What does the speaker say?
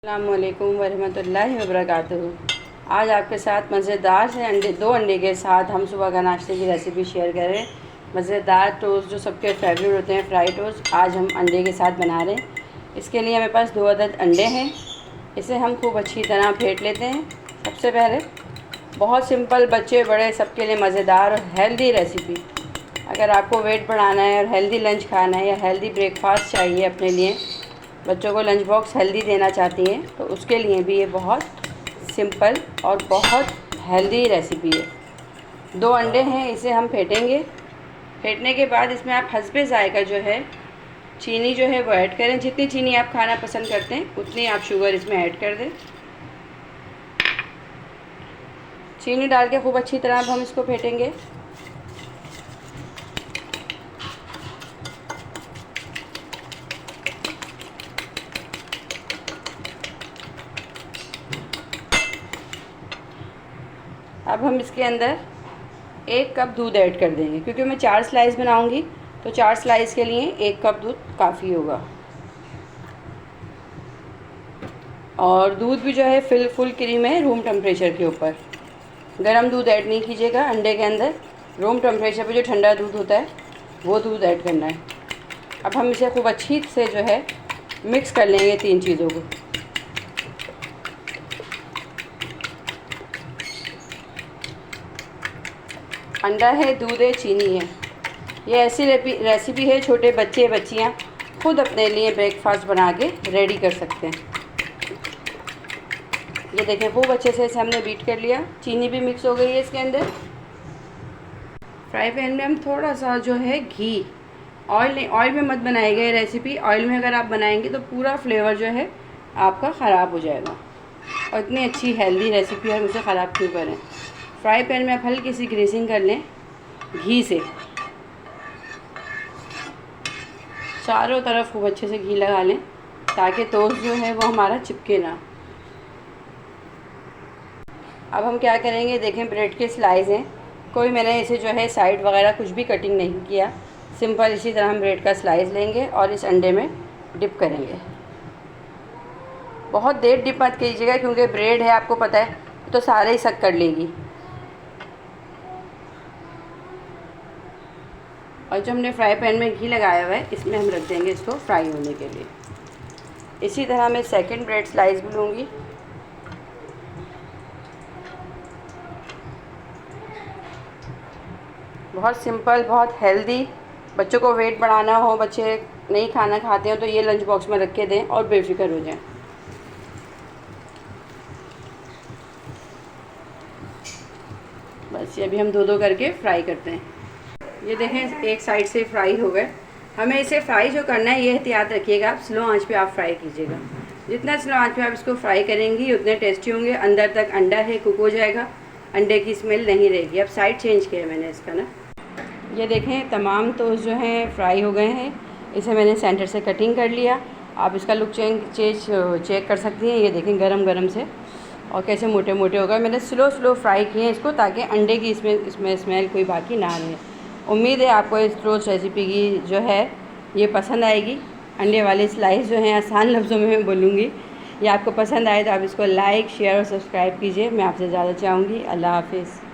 अस्सलामुअलैकुम वरहमतुल्लाहि वबरकातुहू। आज आपके साथ मज़ेदार से दो अंडे के साथ हम सुबह का नाश्ते की रेसिपी शेयर कर रहे हैं। मज़ेदार टोस्ट जो सबके फेवरेट होते हैं, फ्राई टोस्ट, आज हम अंडे के साथ बना रहे हैं। इसके लिए मेरे पास 2 अदद अंडे हैं। इसे हम खूब अच्छी तरह फेंट लेते हैं। सबसे पहले बहुत सिंपल, बच्चे बड़े सबके लिए मज़ेदार और हेल्दी रेसिपी। अगर आपको वेट बढ़ाना है और हेल्दी लंच खाना है या हेल्दी ब्रेकफास्ट चाहिए अपने लिए, बच्चों को लंच बॉक्स हेल्दी देना चाहती हैं, तो उसके लिए भी ये बहुत सिंपल और बहुत हेल्दी रेसिपी है। 2 अंडे हैं, इसे हम फेंटेंगे। फेंटने के बाद इसमें आप हस्बे ज़ायका जो है चीनी जो है वो ऐड करें। जितनी चीनी आप खाना पसंद करते हैं उतनी आप शुगर इसमें ऐड कर दें। चीनी डाल के खूब अच्छी तरह अब हम इसको फेंटेंगे। अब हम इसके अंदर 1 कप दूध ऐड कर देंगे, क्योंकि मैं 4 स्लाइस बनाऊंगी, तो 4 स्लाइस के लिए 1 कप दूध काफ़ी होगा। और दूध भी जो है फुल क्रीम है, रूम टेम्परेचर के ऊपर। गरम दूध ऐड नहीं कीजिएगा अंडे के अंदर। रूम टेम्परेचर पे जो ठंडा दूध होता है वो दूध ऐड करना है। अब हम इसे खूब अच्छी से जो है मिक्स कर लेंगे 3 चीज़ों को। अंडा है, दूध है, चीनी है। ये ऐसी रेसिपी है छोटे बच्चे बच्चियाँ खुद अपने लिए ब्रेकफास्ट बना के रेडी कर सकते हैं। ये देखें, खूब अच्छे से इसे हमने बीट कर लिया। चीनी भी मिक्स हो गई है इसके अंदर। फ्राई पैन में हम थोड़ा सा जो है घी, ऑयल में मत बनाइएगा ये रेसिपी। ऑयल में अगर आप बनाएंगे तो पूरा फ्लेवर जो है आपका ख़राब हो जाएगा। और इतनी अच्छी हेल्दी रेसिपी है, उसे ख़राब क्यों करें। फ्राई पैन में आप हल्की सी ग्रीसिंग कर लें घी से। चारों तरफ खूब अच्छे से घी लगा लें ताकि टोस्ट जो है वो हमारा चिपके ना। अब हम क्या करेंगे, देखें ब्रेड के स्लाइस हैं। कोई मैंने इसे जो है साइड वगैरह कुछ भी कटिंग नहीं किया। सिंपल इसी तरह हम ब्रेड का स्लाइस लेंगे और इस अंडे में डिप करेंगे। बहुत देर डिप मत कीजिएगा, क्योंकि ब्रेड है आपको पता है तो सारे ही सक कर लेगी। और जो हमने फ्राई पैन में घी लगाया हुआ है इसमें हम रख देंगे इसको फ्राई होने के लिए। इसी तरह मैं सेकंड ब्रेड स्लाइस भी लूँगी। बहुत सिंपल, बहुत हेल्दी। बच्चों को वेट बढ़ाना हो, बच्चे नहीं खाना खाते हो, तो ये लंच बॉक्स में रख के दें और बेफिक्र हो जाएं। बस ये अभी हम 2-2 करके फ्राई करते हैं। ये देखें, एक साइड से फ्राई हो गए। हमें इसे फ्राई जो करना है ये एहतियात रखिएगा, आप स्लो आंच पे आप फ्राई कीजिएगा। जितना स्लो आंच पे आप इसको फ्राई करेंगी उतने टेस्टी होंगे। अंदर तक अंडा है कुक हो जाएगा, अंडे की स्मेल नहीं रहेगी। अब साइड चेंज किया मैंने इसका ना। ये देखें, तमाम टोस्ट जो हैं फ्राई हो गए हैं। इसे मैंने सेंटर से कटिंग कर लिया। आप इसका लुक चेक कर सकती हैं। ये देखें गरम से और कैसे मोटे मोटे हो गए। मैंने स्लो फ्राई किए हैं इसको, ताकि अंडे की इसमें स्मेल कोई बाकी ना रहे। उम्मीद है आपको इस टोस्ट रेसिपी की जो है ये पसंद आएगी। अंडे वाले स्लाइस जो हैं, आसान लफ्ज़ों में मैं बोलूँगी, ये आपको पसंद आए तो आप इसको लाइक, शेयर और सब्सक्राइब कीजिए। मैं आपसे ज़्यादा चाहूँगी। अल्लाह हाफिज़।